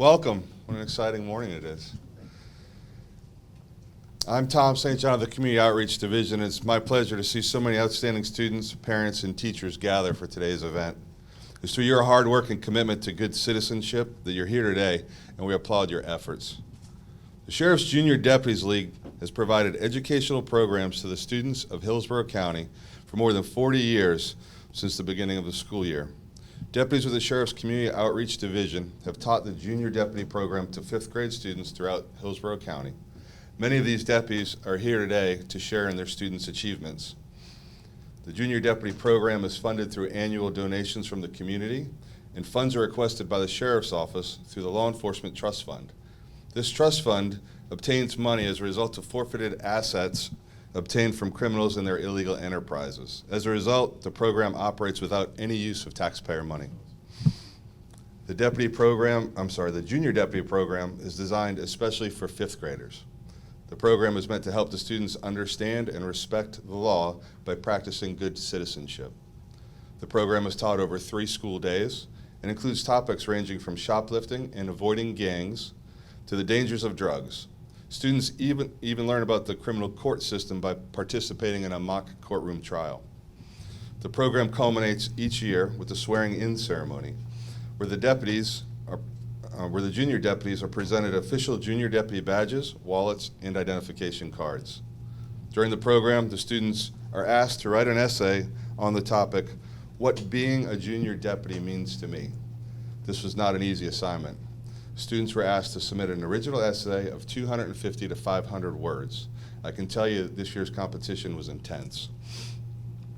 Welcome. What an exciting morning it is. I'm Tom St. John of the Community Outreach Division. It's my pleasure to see so many outstanding students, parents, and teachers gather for today's event. It's through your hard work and commitment to good citizenship that you're here today, and we applaud your efforts. The Sheriff's Junior Deputies League has provided educational programs to the students of Hillsborough County for more than 40 years since the beginning of the school year. Deputies with the Sheriff's Community Outreach Division have taught the Junior Deputy program to 5th grade students throughout Hillsborough County. Many of these deputies are here today to share in their students' achievements. The Junior Deputy program is funded through annual donations from the community, and funds are requested by the Sheriff's Office through the Law Enforcement Trust Fund. This trust fund obtains money as a result of forfeited assets obtained from criminals and their illegal enterprises. As a result, the program operates without any use of taxpayer money. The Junior Deputy program is designed especially for 5th graders. The program is meant to help the students understand and respect the law by practicing good citizenship. The program is taught over 3 school days and includes topics ranging from shoplifting and avoiding gangs to the dangers of drugs. Students even learn about the criminal court system by participating in a mock courtroom trial. The program culminates each year with the swearing-in ceremony, where the junior deputies are presented official junior deputy badges, wallets, and identification cards. During the program, the students are asked to write an essay on the topic, "What being a junior deputy means to me." This was not an easy assignment. Students were asked to submit an original essay of 250 to 500 words. I can tell you that this year's competition was intense.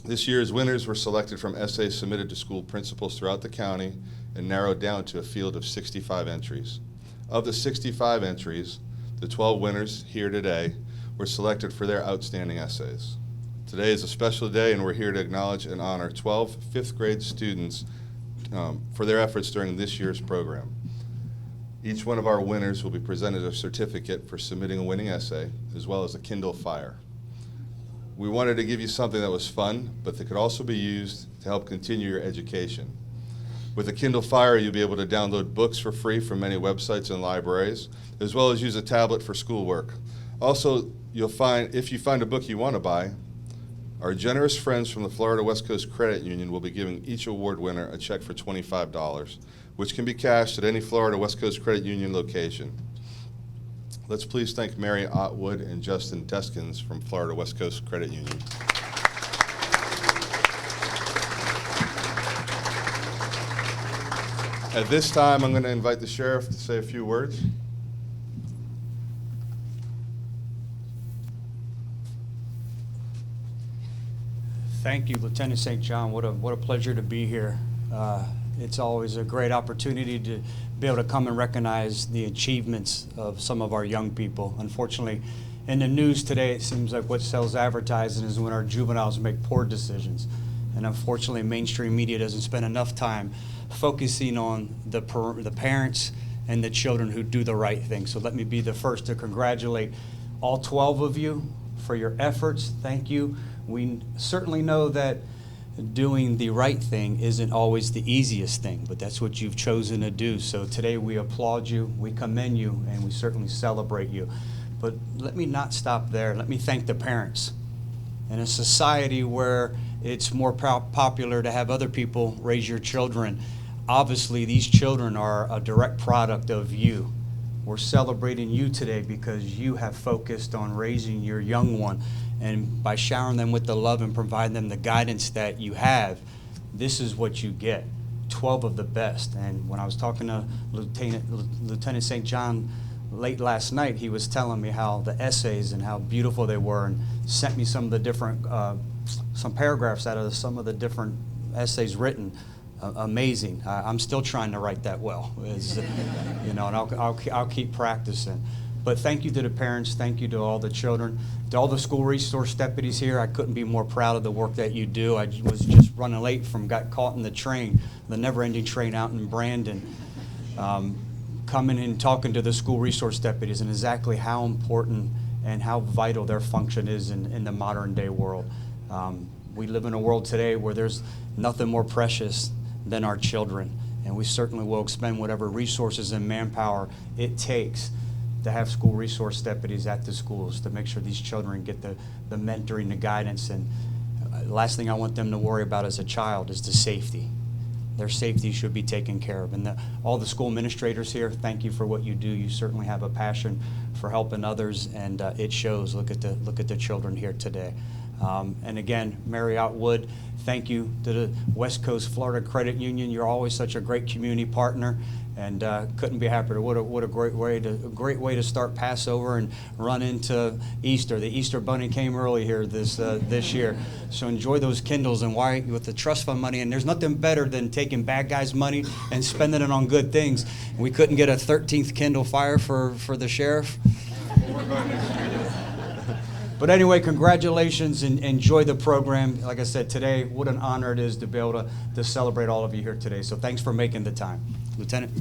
This year's winners were selected from essays submitted to school principals throughout the county and narrowed down to a field of 65 entries. Of the 65 entries, the 12 winners here today were selected for their outstanding essays. Today is a special day, and we're here to acknowledge and honor 12 5th grade students for their efforts during this year's program. Each one of our winners will be presented a certificate for submitting a winning essay, as well as a Kindle Fire. We wanted to give you something that was fun, but that could also be used to help continue your education. With the Kindle Fire, you'll be able to download books for free from many websites and libraries, as well as use a tablet for schoolwork. Also, if you find a book you want to buy, our generous friends from the Florida West Coast Credit Union will be giving each award winner a check for $25, which can be cashed at any Florida West Coast Credit Union location. Let's please thank Mary Otwood and Justin Deskins from Florida West Coast Credit Union. At this time, I'm going to invite the sheriff to say a few words. Thank you, Lieutenant St. John. What a pleasure to be here. It's always a great opportunity to be able to come and recognize the achievements of some of our young people. Unfortunately, in the news today, it seems like what sells advertising is when our juveniles make poor decisions. And unfortunately, mainstream media doesn't spend enough time focusing on the parents and the children who do the right thing. So let me be the first to congratulate all 12 of you for your efforts. Thank you. We certainly know that doing the right thing isn't always the easiest thing, but that's what you've chosen to do. So today we applaud you, we commend you, and we certainly celebrate you. But let me not stop there. Let me thank the parents. In a society where it's more popular to have other people raise your children, obviously these children are a direct product of you. We're celebrating you today because you have focused on raising your young one, and by showering them with the love and providing them the guidance that you have, this is what you get, 12 of the best. And when I was talking to Lieutenant St. John late last night, he was telling me how the essays and how beautiful they were, and sent me some of the different, some paragraphs out of some of the different essays written. Amazing. I'm still trying to write that well, and I'll keep practicing. But thank you to the parents, thank you to all the children, to all the school resource deputies here. I couldn't be more proud of the work that you do. I was just running late got caught in the train, the never-ending train out in Brandon, coming and talking to the school resource deputies and exactly how important and how vital their function is in the modern day world. We live in a world today where there's nothing more precious than our children. And we certainly will expend whatever resources and manpower it takes to have school resource deputies at the schools to make sure these children get the mentoring, the guidance. And last thing I want them to worry about as a child is the safety. Their safety should be taken care of. And all the school administrators here, thank you for what you do. You certainly have a passion for helping others, and it shows. Look at the children here today. And again, Marriott Wood, thank you to the West Coast Florida Credit Union. You're always such a great community partner, and couldn't be happier. What a great way to start Passover and run into Easter. The Easter Bunny came early here this year, so enjoy those Kindles and why with the trust fund money. And there's nothing better than taking bad guys' money and spending it on good things. We couldn't get a 13th Kindle Fire for the sheriff. But anyway, congratulations and enjoy the program. Like I said, today, what an honor it is to be able to celebrate all of you here today. So thanks for making the time. Lieutenant.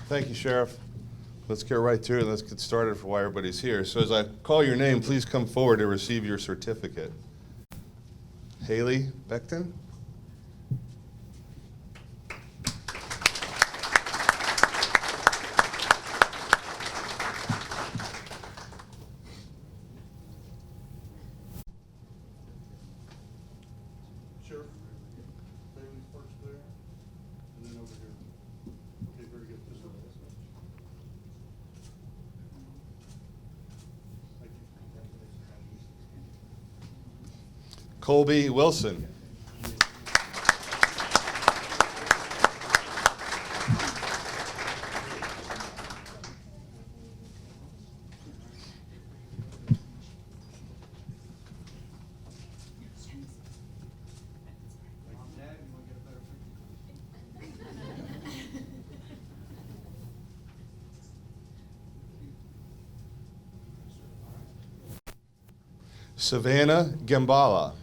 Thank you, Sheriff. Let's get right to it and let's get started for why everybody's here. So as I call your name, please come forward to receive your certificate. Haley Beckton. Colby Wilson. Savannah Gambala.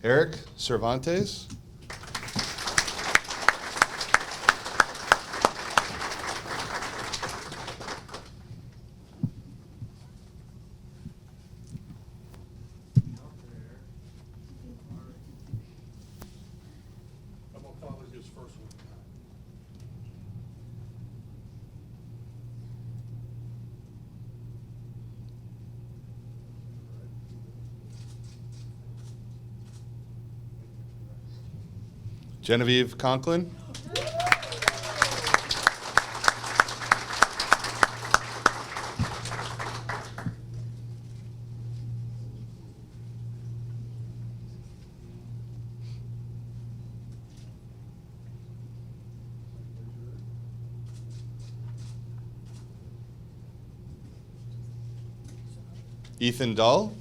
Eric Cervantes. Genevieve Conklin. Ethan Dull.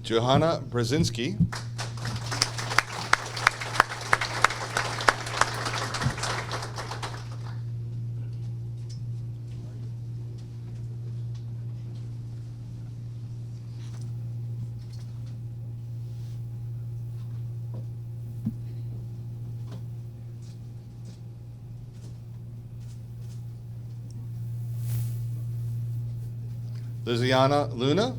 Johanna Brzezinski. Liziana Luna.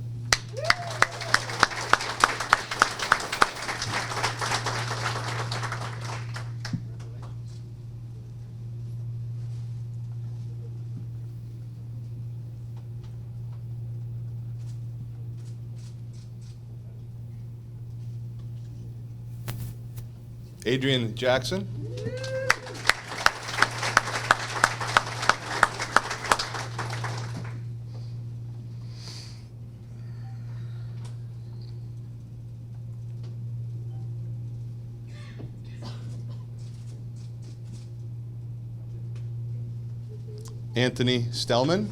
Adrian Jackson. Anthony Stellman.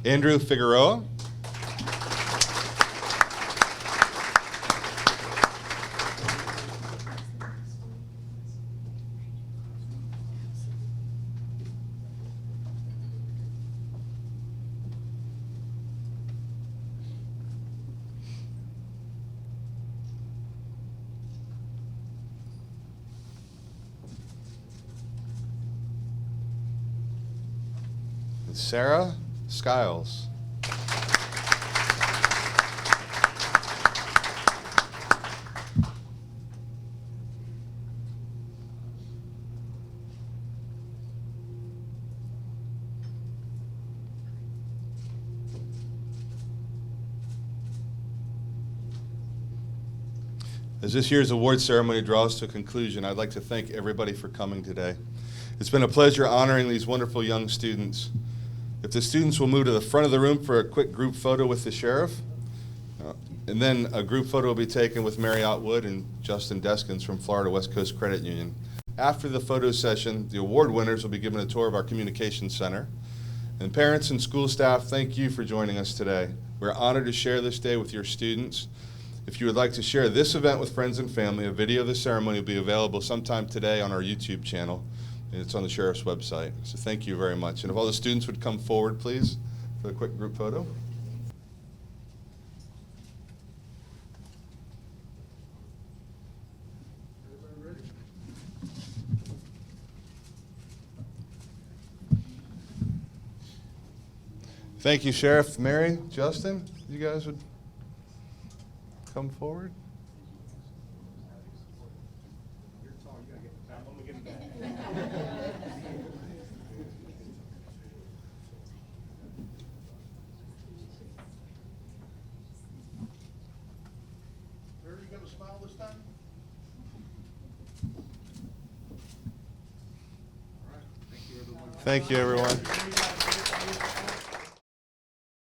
Andrew Figueroa. And Sarah Skiles. As this year's award ceremony draws to a conclusion, I'd like to thank everybody for coming today. It's been a pleasure honoring these wonderful young students. If the students will move to the front of the room for a quick group photo with the sheriff, and then a group photo will be taken with Mary Otwood and Justin Deskins from Florida West Coast Credit Union. After the photo session, the award winners will be given a tour of our communications center. And parents and school staff, thank you for joining us today. We're honored to share this day with your students. If you would like to share this event with friends and family, a video of the ceremony will be available sometime today on our YouTube channel, and it's on the sheriff's website. So thank you very much. And if all the students would come forward, please, for a quick group photo. Thank you, Sheriff. Mary, Justin, you guys would come forward. You gonna smile this time? All right, thank you, everyone. Thank you, everyone.